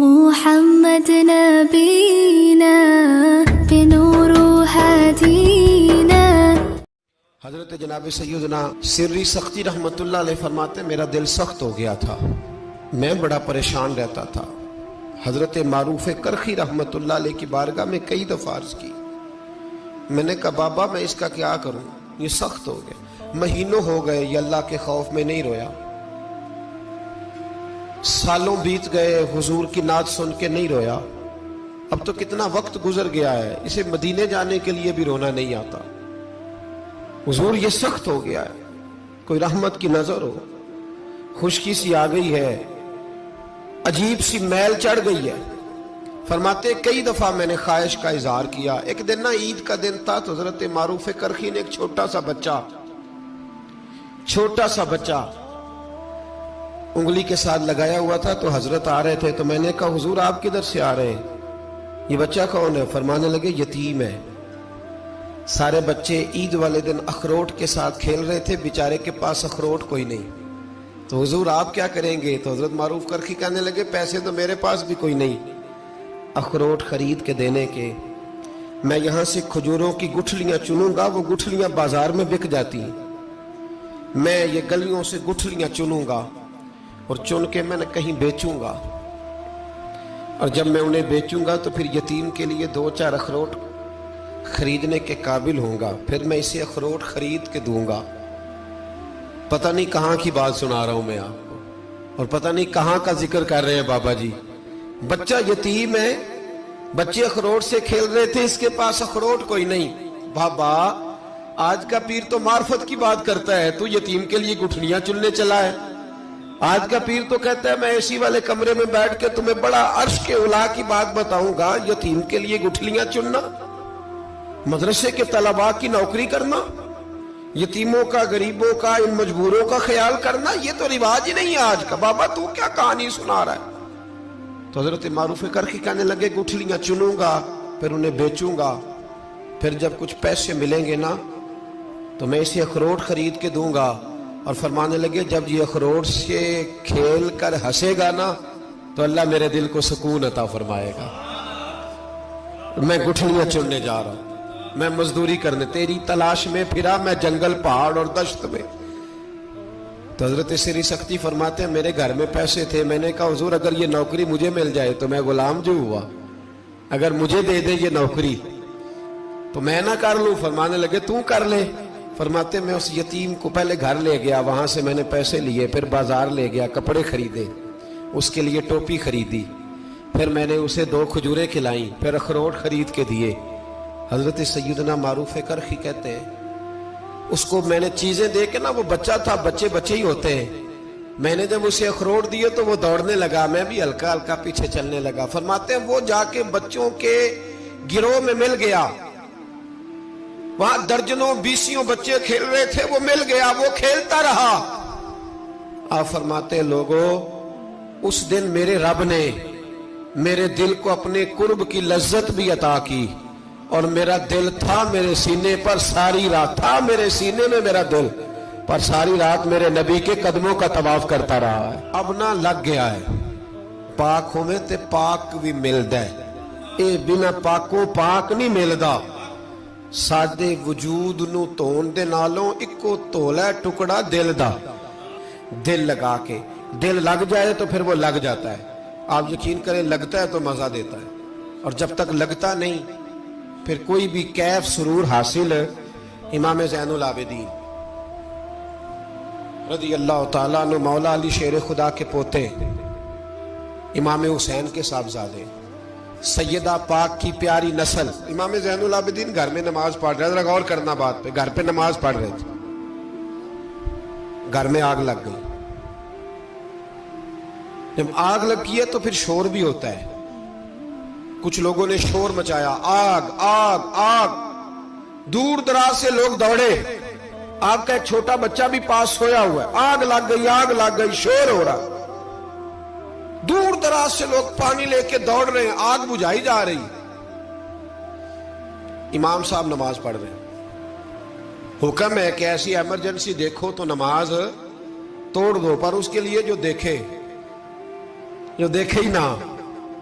محمد نبینا بنور ہدینا۔ حضرت جناب سیدنا سری سختی رحمت اللہ علیہ فرماتے ہیں میرا دل سخت ہو گیا تھا، میں بڑا پریشان رہتا تھا۔ حضرت معروف کرخی رحمت اللہ علیہ کی بارگاہ میں کئی دفعہ عرض کی، میں نے کہا بابا میں اس کا کیا کروں، یہ سخت ہو گیا، مہینوں ہو گئے یہ اللہ کے خوف میں نہیں رویا، سالوں بیت گئے حضور کی نعت سن کے نہیں رویا، اب تو کتنا وقت گزر گیا ہے، اسے مدینے جانے کے لیے بھی رونا نہیں آتا، حضور یہ سخت ہو گیا ہے، کوئی رحمت کی نظر ہو، خشکی سی آ گئی ہے، عجیب سی میل چڑھ گئی ہے۔ فرماتے کئی دفعہ میں نے خواہش کا اظہار کیا۔ ایک دن نا عید کا دن تھا تو حضرت معروف کرخی نے ایک چھوٹا سا بچہ انگلی کے ساتھ لگایا ہوا تھا، تو حضرت آ رہے تھے تو میں نے کہا حضور آپ کدھر سے آ رہے ہیں، یہ بچہ کون ہے؟ فرمانے لگے یتیم ہے۔ سارے بچے عید والے دن اخروٹ کے ساتھ کھیل رہے تھے، بیچارے کے پاس اخروٹ کوئی نہیں، تو حضور آپ کیا کریں گے؟ تو حضرت معروف کرخی کہنے لگے پیسے تو میرے پاس بھی کوئی نہیں اخروٹ خرید کے دینے کے، میں یہاں سے کھجوروں کی گٹھلیاں چنوں گا، وہ گٹھلیاں بازار میں بک جاتی ہیں، میں یہ گلیوں سے گٹھلیاں چنوں گا اور چن کے میں نے کہیں بیچوں گا، اور جب میں انہیں بیچوں گا تو پھر یتیم کے لیے 2-4 اخروٹ خریدنے کے قابل ہوں گا، پھر میں اسے اخروٹ خرید کے دوں گا۔ پتہ نہیں کہاں کی بات سنا رہا ہوں میں آپ کو، اور پتہ نہیں کہاں کا ذکر کر رہے ہیں بابا جی۔ بچہ یتیم ہے، بچے اخروٹ سے کھیل رہے تھے، اس کے پاس اخروٹ کوئی نہیں۔ بابا آج کا پیر تو معرفت کی بات کرتا ہے، تو یتیم کے لیے گٹھلیاں چننے چلا ہے۔ آج کا پیر تو کہتا ہے میں اے سی والے کمرے میں بیٹھ کے تمہیں بڑا عرش کے اعلیٰ کی بات بتاؤں گا، یتیم کے لیے گٹھلیاں چننا، مدرسے کے طلباء کی نوکری کرنا، یتیموں کا، غریبوں کا، ان مجبوروں کا خیال کرنا، یہ تو رواج ہی نہیں ہے آج کا۔ بابا تو کیا کہانی سنا رہا ہے؟ تو حضرت معروف کرخی کہنے لگے گٹھلیاں چنوں گا، پھر انہیں بیچوں گا، پھر جب کچھ پیسے ملیں گے نا تو میں اسے اخروٹ خرید کے دوں گا، اور فرمانے لگے جب یہ اخروٹ سے کھیل کر ہنسے گا نا تو اللہ میرے دل کو سکون عطا فرمائے گا۔ میں گٹھلیاں چننے جا رہا ہوں، میں مزدوری کرنے تیری تلاش میں پھرا میں جنگل پہاڑ اور دشت میں۔ تو حضرت سری سختی فرماتے ہیں میرے گھر میں پیسے تھے، میں نے کہا حضور اگر یہ نوکری مجھے مل جائے تو میں غلام جو ہوا، اگر مجھے دے دے یہ نوکری تو میں نہ کر لوں؟ فرمانے لگے تو کر لے۔ فرماتے میں اس یتیم کو پہلے گھر لے گیا، وہاں سے میں نے پیسے لیے، پھر بازار لے گیا، کپڑے خریدے، اس کے لیے ٹوپی خریدی، پھر میں نے اسے 2 کھجوریں کھلائیں، پھر اخروٹ خرید کے دیے۔ حضرت سیدنا معروف کرخی کہتے ہیں اس کو میں نے چیزیں دے کے نا، وہ بچہ تھا، بچے ہی ہوتے ہیں، میں نے جب اسے اخروٹ دیے تو وہ دوڑنے لگا، میں بھی ہلکا ہلکا پیچھے چلنے لگا۔ فرماتے ہیں وہ جا کے بچوں کے گروہ میں مل گیا، وہاں درجنوں 20 بچے کھیل رہے تھے، وہ مل گیا، وہ کھیلتا رہا۔ آپ فرماتے ہیں لوگوں اس دن میرے رب نے میرے دل کو اپنے قرب کی لذت بھی عطا کی، اور میرا دل تھا میرے سینے پر ساری رات، تھا میرے سینے میں میرا دل، پر ساری رات میرے نبی کے قدموں کا طواف کرتا رہا ہے۔ اب نہ لگ گیا ہے، پاک ہوئے تے پاک بھی ملدا ہے، اے بنا پاکوں پاک نہیں ملدا۔ سادے وجود نو تون دے نالوں اکو تولا ٹکڑا دل دا، دل لگا کے، دل لگ جائے تو پھر وہ لگ جاتا ہے۔ آپ یقین کریں لگتا ہے تو مزہ دیتا ہے، اور جب تک لگتا نہیں پھر کوئی بھی کیف سرور حاصل۔ امام زین العابدین رضی اللہ تعالیٰ عنہ مولا علی شیر خدا کے پوتے، امام حسین کے صاحبزادے، سیدہ پاک کی پیاری نسل، امام زین العابدین گھر میں نماز پڑھ رہے تھے، غور کرنا بات پہ، گھر پہ نماز پڑھ رہے تھے، گھر میں آگ لگ گئی۔ جب آگ لگی ہے تو پھر شور بھی ہوتا ہے، کچھ لوگوں نے شور مچایا، آگ آگ آگ، دور دراز سے لوگ دوڑے، آپ کا ایک چھوٹا بچہ بھی پاس سویا ہوا ہے، آگ لگ گئی، شور ہو رہا، دور دراز سے لوگ پانی لے کے دوڑ رہے ہیں، آگ بجھائی جا رہی۔ امام صاحب نماز پڑھ رہے ہیں، حکم ہے کہ ایسی ایمرجنسی دیکھو تو نماز توڑ دو، پر اس کے لیے جو دیکھے ہی نہ،